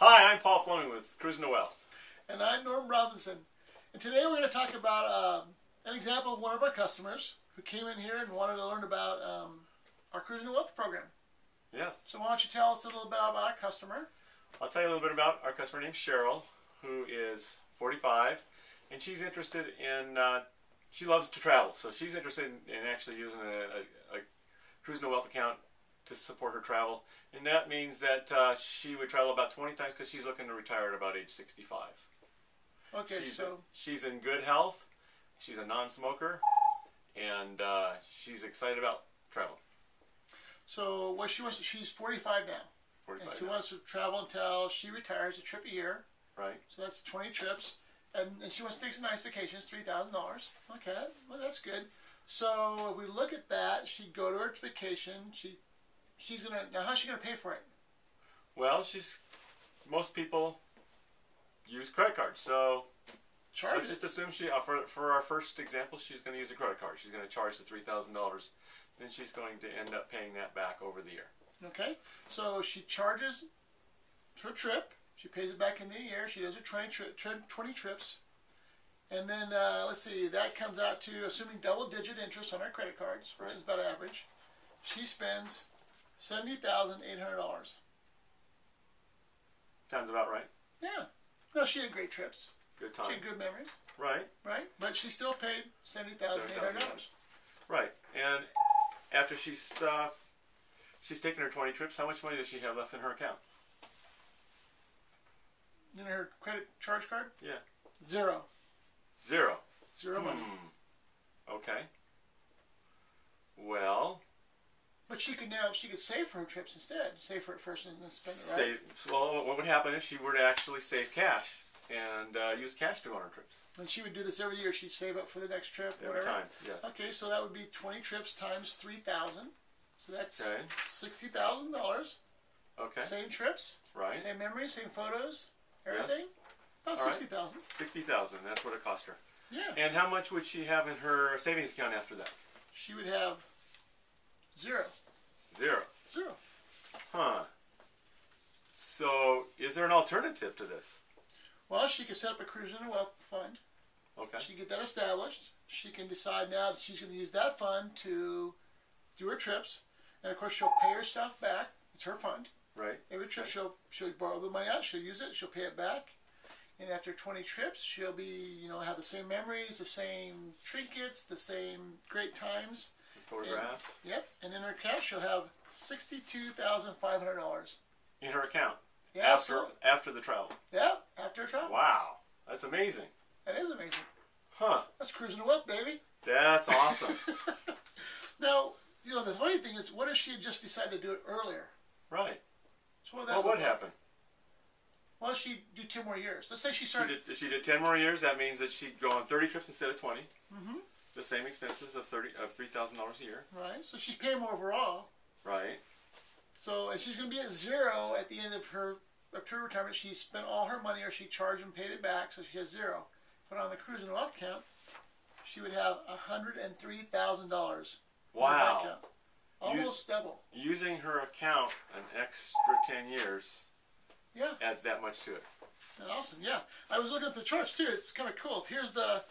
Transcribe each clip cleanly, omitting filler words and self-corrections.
Hi, I'm Paul Fleming with cruizin2wealth. And I'm Norm Robinson. And today we're going to talk about an example of one of our customers who came in here and wanted to learn about our cruizin2wealth program. Yes. So why don't you tell us a little bit about our customer? I'll tell you a little bit about our customer named Cheryl, who is 45, and she's interested in, she loves to travel, so she's interested in actually using a cruizin2wealth account to support her travel. And that means that she would travel about 20 times because she's looking to retire at about age 65. Okay, she's in good health, she's a non-smoker, and she's excited about travel. So what she wants to, she's 45 now. 45 and she now. wants to travel until she retires, a trip a year. Right. So that's 20 trips. And she wants to take some nice vacations, $3,000. Okay, well that's good. So if we look at that, she'd go to her vacation. She's gonna, now how's she gonna pay for it? Well, most people use credit cards, so let's just assume she, for our first example, she's going to use a credit card. She's going to charge the $3,000. Then she's going to end up paying that back over the year. Okay. So she charges her trip. She pays it back in the year. She does her 20 trips. And then, let's see, that comes out to, assuming double-digit interest on our credit cards, which is about average, she spends $70,800. Sounds about right. Yeah. No, she had great trips. Good time. She had good memories. Right. Right. But she still paid $70,800. Right. And after she's taken her 20 trips, how much money does she have left in her account? In her credit charge card? Yeah. Zero. Zero. Zero money. Okay. Well. But she could save for her trips instead. Save for it first and then spend it, right? Well, what would happen if she were to actually save cash and use cash to go on her trips? And she would do this every year. She'd save up for the next trip. Every time, yes. Okay, so that would be 20 trips times 3,000. So that's okay. $60,000. Okay. Same trips. Right. Same memories, same photos, everything. Yes. About $60,000. $60,000. That's what it cost her. Yeah. And how much would she have in her savings account after that? She would have zero. Zero. Zero. Huh. So, is there an alternative to this? Well, she could set up a cruizin2wealth fund. Okay. She can get that established. She can decide now that she's going to use that fund to do her trips. And, of course, she'll pay herself back. It's her fund. Right. Every trip she'll borrow the money out. She'll use it. She'll pay it back. And after 20 trips, she'll be, have the same memories, the same trinkets, the same great times. Photographs. Yep. And in her account, she'll have $62,500. In her account? Yeah, after the travel? Yeah, after travel. Wow. That's amazing. That is amazing. Huh. That's cruizin2wealth, baby. That's awesome. Now, the funny thing is, what if she had just decided to do it earlier? Right. So what would happen? Well, she'd do 10 more years. Let's say she started... She did 10 more years. That means that she'd go on 30 trips instead of 20. Mm-hmm. The same expenses of $3,000 a year. Right. So she's paying more overall. Right. So, and she's going to be at zero at the end of her retirement. She spent all her money, or she charged and paid it back, so she has zero. But on the cruizin2wealth account, she would have $103,000. Wow. Account. Almost double. Using her account an extra 10 years. Yeah. Adds that much to it. Awesome. Yeah. I was looking at the charts too. It's kind of cool. Here's the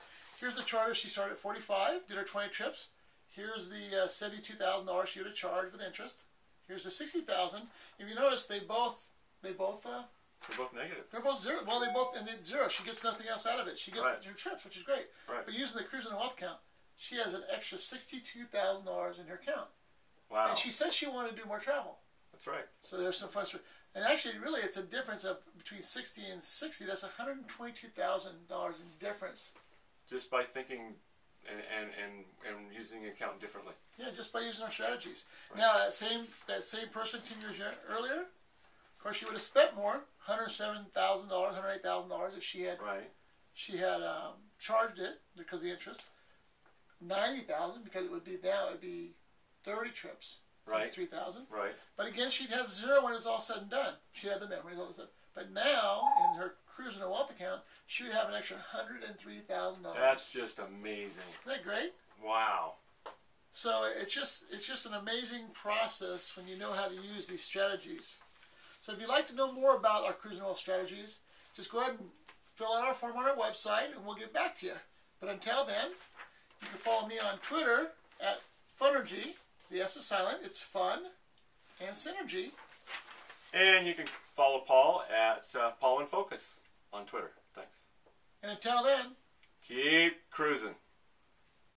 chart. She started at 45, did her 20 trips. Here's the $72,000 she would have charged with interest. Here's the $60,000. If you notice, they're both negative. They're both zero. Well, and then zero. She gets nothing else out of it. She gets her trips, which is great. Right. But using the cruizin2wealth account, she has an extra $62,000 in her account. Wow. And she says she wanted to do more travel. That's right. So there's some fun. And actually, really, it's a difference of between 60 and 60. That's $122,000 in difference. Just by thinking and using the account differently. Yeah, just by using our strategies. Right. Now, that same person 10 years earlier, of course, she would have spent more, $107,000, $108,000 if she had charged it because of the interest. $90,000 because it would be 30 trips. Right. 3,000. Right. But again, she'd have zero when it's all said and done. She'd have the memories, all this stuff. But now, in her cruizin2wealth account, she would have an extra $103,000. That's just amazing. Isn't that great? Wow. So it's just an amazing process when you know how to use these strategies. So if you'd like to know more about our cruising oil strategies, just go ahead and fill out our form on our website and we'll get back to you. But until then, you can follow me on Twitter at Funergy. The S is silent. It's fun and synergy. And you can follow Paul at Paul in Focus on Twitter. Thanks. And until then, Keep cruising.